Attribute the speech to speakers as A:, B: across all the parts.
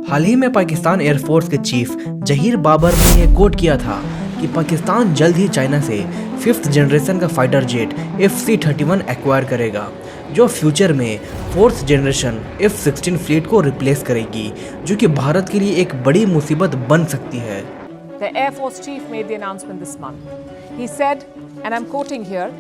A: हाल ही में पाकिस्तान एयरफोर्स के चीफ जहीर बाबर ने यह कोट किया था कि पाकिस्तान जल्द ही चाइना से 5th जनरेशन का फाइटर जेट FC-31 एक्वायर करेगा, जो फ्यूचर में 4th जनरेशन F-16 फ्लीट को रिप्लेस करेगी, जो कि भारत के लिए एक बड़ी मुसीबत बन सकती है।
B: The Air Force chief made the announcement this month. He said, and I'm quoting here,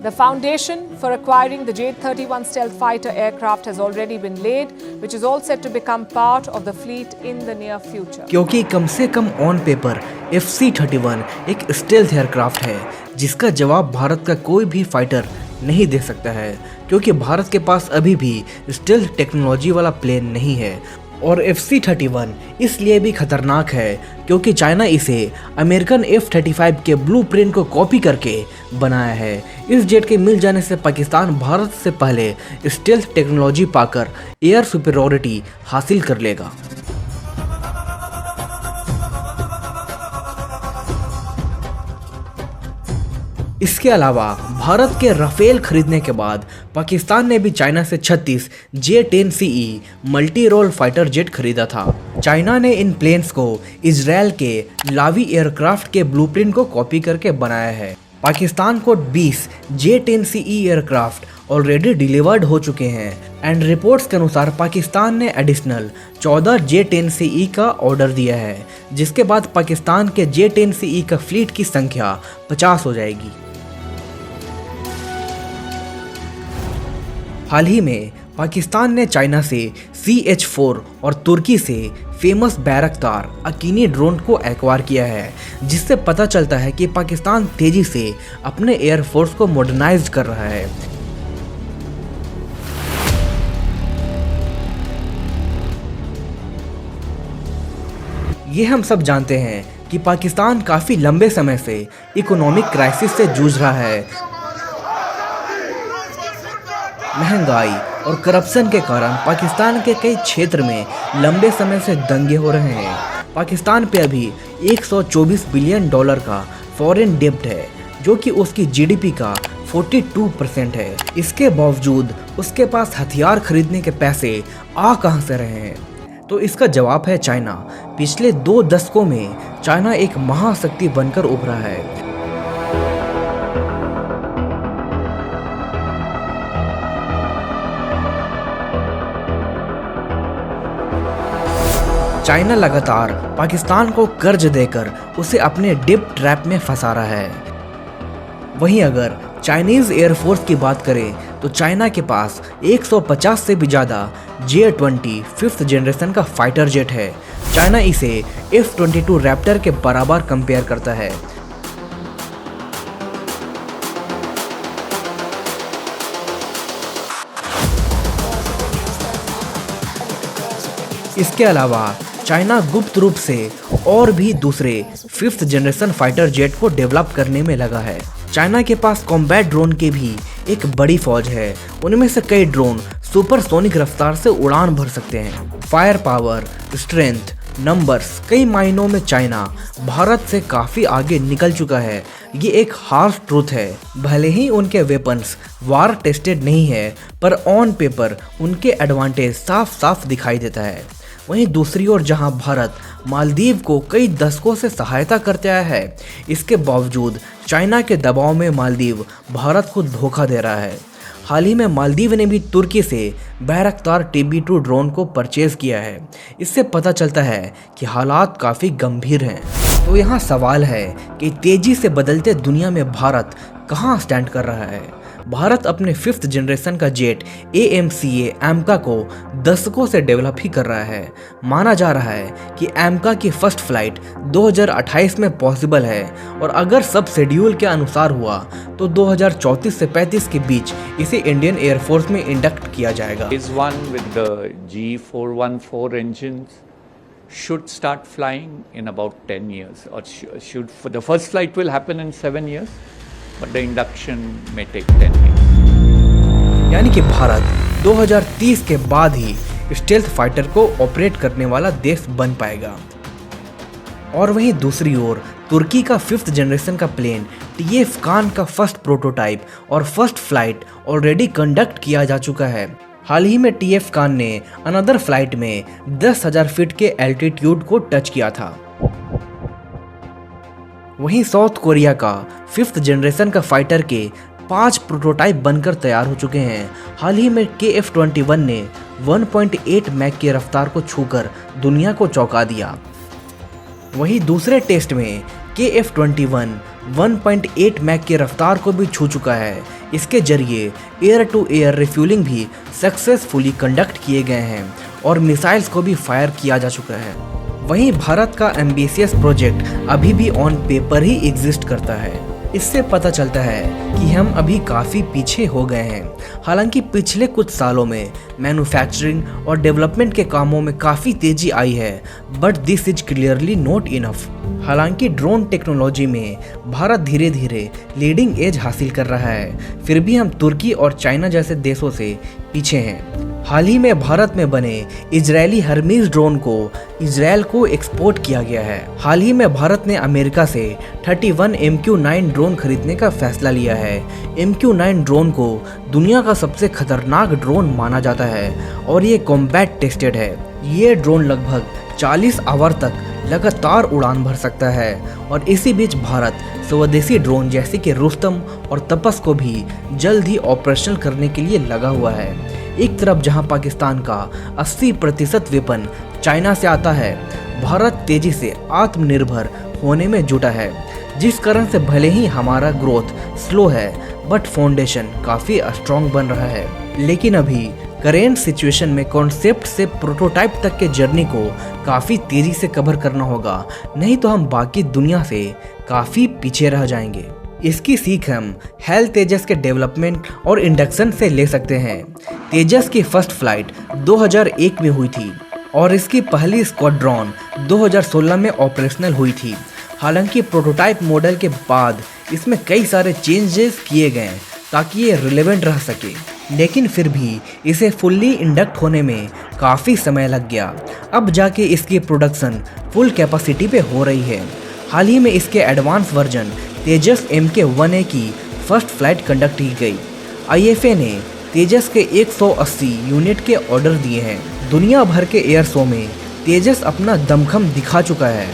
B: the foundation for acquiring the J-31 stealth fighter aircraft has already been laid, which is all set to become part of the fleet in the near future.
A: क्योंकि कम से come on paper FC-31 एक stealth aircraft है, जिसका जवाब भारत का कोई भी fighter नहीं दे सकता है, क्योंकि भारत के पास अभी भी स्टेल्थ टेक्नोलॉजी वाला प्लेन नहीं है। और FC-31 इसलिए भी खतरनाक है क्योंकि चाइना इसे अमेरिकन F-35 के ब्लूप्रिंट को कॉपी करके बनाया है। इस जेट के मिल जाने से पाकिस्तान भारत से पहले स्टेल्थ टेक्नोलॉजी पाकर एयर सुपीरियरिटी हासिल कर लेगा। इसके अलावा भारत के राफेल खरीदने के बाद पाकिस्तान ने भी चाइना से 36 J-10CE multi role fighter jet खरीदा था। चाइना ने इन प्लेन्स को इजराइल के लावी एयरक्राफ्ट के ब्लूप्रिंट को कॉपी करके बनाया है। पाकिस्तान को 20 J-10CE एयरक्राफ्ट ऑलरेडी डिलीवर्ड हो चुके हैं एंड रिपोर्ट्स के अनुसार पाकिस्तान ने एडिशनल 14 J-10CE का ऑर्डर दिया है, जिसके बाद पाकिस्तान के J-10CE का फ्लीट की संख्या 50 हो जाएगी। हाल ही में पाकिस्तान ने चाइना से CH-4 और तुर्की से फेमस बैरक्तार अकीनी ड्रोन को एक्वायर किया है, जिससे पता चलता है कि पाकिस्तान तेजी से अपने एयरफोर्स को मॉडर्नाइज कर रहा है। ये हम सब जानते हैं कि पाकिस्तान काफ़ी लंबे समय से इकोनॉमिक क्राइसिस से जूझ रहा है। महंगाई और करप्शन के कारण पाकिस्तान के कई क्षेत्र में लंबे समय से दंगे हो रहे हैं। पाकिस्तान पे अभी $124 बिलियन का फॉरेन डेब्ट है, जो कि उसकी GDP का 42% है। इसके बावजूद उसके पास हथियार खरीदने के पैसे आ कहां से रहे हैं? तो इसका जवाब है चाइना। पिछले 2 दशकों में चाइना एक महाशक्ति बनकर उभरा है। चाइना लगातार पाकिस्तान को कर्ज देकर उसे अपने डिप ट्रैप में फंसा रहा है। वहीं अगर चाइनीज एयरफोर्स की बात करें तो चाइना के पास 150 से भी ज़्यादा J-20 5th जनरेशन का फाइटर जेट है। चाइना इसे F-22 रैप्टर के बराबर कंपेयर करता है। इसके अलावा चाइना गुप्त रूप से और भी दूसरे 5th जनरेशन फाइटर जेट को डेवलप करने में लगा है। चाइना के पास कॉम्बैट ड्रोन की भी एक बड़ी फौज है। उनमें से कई ड्रोन सुपरसोनिक रफ्तार से उड़ान भर सकते हैं। फायर पावर, स्ट्रेंथ, नंबर्स, कई मायनों में चाइना भारत से काफ़ी आगे निकल चुका है। ये एक हार्श ट्रूथ है। भले ही उनके वेपन्स वार टेस्टेड नहीं है, पर ऑन पेपर उनके एडवांटेज साफ साफ दिखाई देता है। वहीं दूसरी ओर जहां भारत मालदीव को कई दशकों से सहायता करते आया है, इसके बावजूद चाइना के दबाव में मालदीव भारत को धोखा दे रहा है। हाल ही में मालदीव ने भी तुर्की से बैरक्तार TB2 ड्रोन को परचेज किया है। इससे पता चलता है कि हालात काफ़ी गंभीर हैं। तो यहाँ सवाल है कि तेज़ी से बदलते दुनिया में भारत कहाँ स्टैंड कर रहा है? भारत अपने 5th जनरेशन का जेट AMCA AMCA को दशकों से डेवलप ही कर रहा है। माना जा रहा है कि AMCA की फर्स्ट फ्लाइट 2028 में पॉसिबल है, और अगर सब शेड्यूल के अनुसार हुआ तो 2034 से 35 के बीच इसे इंडियन एयरफोर्स में इंडक्ट किया जाएगा।
C: G414 engines should start flying in about 10 years, or should for the first flight will happen in 7 years, but the induction may take 10 years.
A: यानी कि भारत 2030 के बाद ही स्टेल्थ फाइटर को ऑपरेट करने वाला देश बन पाएगा। और वहीं दूसरी ओर तुर्की का 5th जनरेशन का प्लेन TF खान का फर्स्ट प्रोटोटाइप और फर्स्ट फ्लाइट ऑलरेडी कंडक्ट किया जा चुका है। हाल ही में TF खान ने अनदर फ्लाइट में 10,000 फीट के एल्टीट्यूड को टच किया था। वहीं साउथ कोरिया का 5th जनरेशन का फाइटर के 5 प्रोटोटाइप बनकर तैयार हो चुके हैं। हाल ही में KF-21 ने 1.8 मैक की रफ्तार को छूकर दुनिया को चौंका दिया। वहीं दूसरे टेस्ट में KF-21 1.8 मैक की रफ्तार को भी छू चुका है। इसके जरिए एयर टू एयर रिफ्यूलिंग भी सक्सेसफुली कंडक्ट किए गए हैं और मिसाइल्स को भी फायर किया जा चुका है। वहीं भारत का एम्बिशियस प्रोजेक्ट अभी भी ऑन पेपर ही एग्जिस्ट करता है। इससे पता चलता है कि हम अभी काफ़ी पीछे हो गए हैं। हालांकि पिछले कुछ सालों में मैन्युफैक्चरिंग और डेवलपमेंट के कामों में काफ़ी तेजी आई है, but this is clearly not enough. हालांकि ड्रोन टेक्नोलॉजी में भारत धीरे धीरे लीडिंग एज हासिल कर रहा है, फिर भी हम तुर्की और चाइना जैसे देशों से पीछे हैं। हाल ही में भारत में बने इजरायली हर्मीज ड्रोन को इजरायल को एक्सपोर्ट किया गया है। हाल ही में भारत ने अमेरिका से 31 MQ-9 ड्रोन खरीदने का फैसला लिया है। MQ-9 ड्रोन को दुनिया का सबसे खतरनाक ड्रोन माना जाता है और ये कॉम्बैट टेस्टेड है। ये ड्रोन लगभग 40 आवर तक लगातार उड़ान भर सकता है और इसी बीच भारत स्वदेशी ड्रोन जैसे कि रुस्तम और तपस को भी जल्द ही ऑपरेशनल करने के लिए लगा हुआ है। एक तरफ जहां पाकिस्तान का 80% वेपन चाइना से आता है, भारत तेजी से आत्मनिर्भर होने में जुटा है, जिस कारण से भले ही हमारा ग्रोथ स्लो है बट फाउंडेशन काफ़ी स्ट्रॉन्ग बन रहा है। लेकिन अभी करेंट सिचुएशन में कॉन्सेप्ट से प्रोटोटाइप तक के जर्नी को काफ़ी तेज़ी से कवर करना होगा, नहीं तो हम बाकी दुनिया से काफ़ी पीछे रह जाएंगे। इसकी सीख हम हेल तेजस के डेवलपमेंट और इंडक्शन से ले सकते हैं। तेजस की फर्स्ट फ्लाइट 2001 में हुई थी और इसकी पहली स्क्वाड्रॉन 2016 में ऑपरेशनल हुई थी। हालांकि प्रोटोटाइप मॉडल के बाद इसमें कई सारे चेंजेस किए गए ताकि ये रिलेवेंट रह सके, लेकिन फिर भी इसे फुल्ली इंडक्ट होने में काफ़ी समय लग गया। अब जाके इसकी प्रोडक्शन फुल कैपेसिटी पे हो रही है। हाल ही में इसके एडवांस वर्जन तेजस MK-1A की फर्स्ट फ्लाइट कंडक्ट की गई। IFA ने तेजस के 180 यूनिट के ऑर्डर दिए हैं। दुनिया भर के एयर शो में तेजस अपना दमखम दिखा चुका है।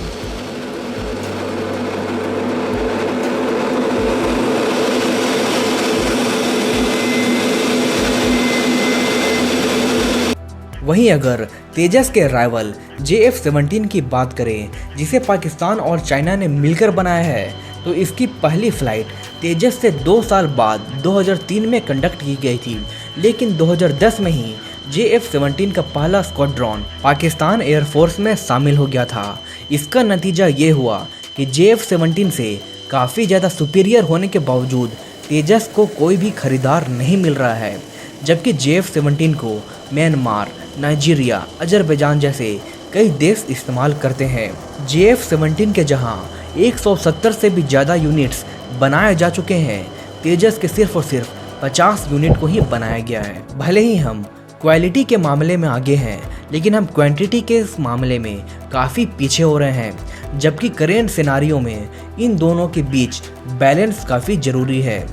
A: वहीं अगर तेजस के राइवल JF-17 की बात करें, जिसे पाकिस्तान और चाइना ने मिलकर बनाया है, तो इसकी पहली फ्लाइट तेजस से 2 साल बाद 2003 में कंडक्ट की गई थी। लेकिन 2010 में ही JF-17 का पहला स्क्वाड्रॉन पाकिस्तान एयरफोर्स में शामिल हो गया था। इसका नतीजा ये हुआ कि JF-17 से काफ़ी ज़्यादा सुपीरियर होने के बावजूद तेजस को कोई भी खरीदार नहीं मिल रहा है, जबकि JF-17 को म्यांमार, नाइजीरिया, अजरबैजान जैसे कई देश इस्तेमाल करते हैं। JF-17 के जहां 170 से भी ज़्यादा यूनिट्स बनाए जा चुके हैं, तेजस के सिर्फ और सिर्फ 50 यूनिट को ही बनाया गया है। भले ही हम क्वालिटी के मामले में आगे हैं, लेकिन हम क्वांटिटी के इस मामले में काफ़ी पीछे हो रहे हैं, जबकि करेंट सिनारियो में इन दोनों के बीच बैलेंस काफ़ी ज़रूरी है।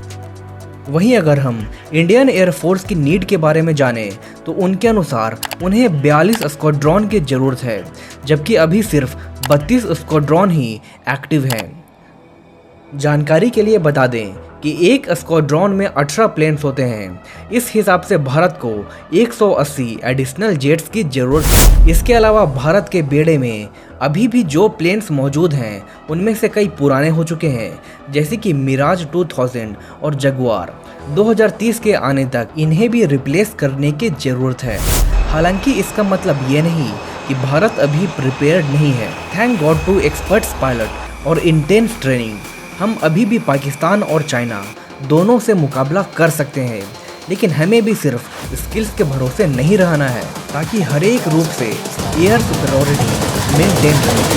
A: वहीं अगर हम इंडियन एयरफोर्स की नीड के बारे में जानें, तो उनके अनुसार उन्हें 42 स्क्वाड्रॉन की ज़रूरत है, जबकि अभी सिर्फ 32 स्क्वाड्रॉन ही एक्टिव हैं। जानकारी के लिए बता दें कि एक स्क्वाड्रॉन में 18 प्लेन्स होते हैं। इस हिसाब से भारत को 180 एडिशनल जेट्स की ज़रूरत है। इसके अलावा भारत के बेड़े में अभी भी जो प्लेन्स मौजूद हैं, उनमें से कई पुराने हो चुके हैं, जैसे कि मिराज 2000 और जगुआर। 2030 के आने तक इन्हें भी रिप्लेस करने की ज़रूरत है। हालांकि इसका मतलब ये नहीं कि भारत अभी प्रिपेयर्ड नहीं है। Thank god to experts pilot और इंटेंस ट्रेनिंग, हम अभी भी पाकिस्तान और चाइना दोनों से मुकाबला कर सकते हैं, लेकिन हमें भी सिर्फ स्किल्स के भरोसे नहीं रहना है, ताकि हर एक रूप से एयर सुपीरियरिटी मेंटेन रहे।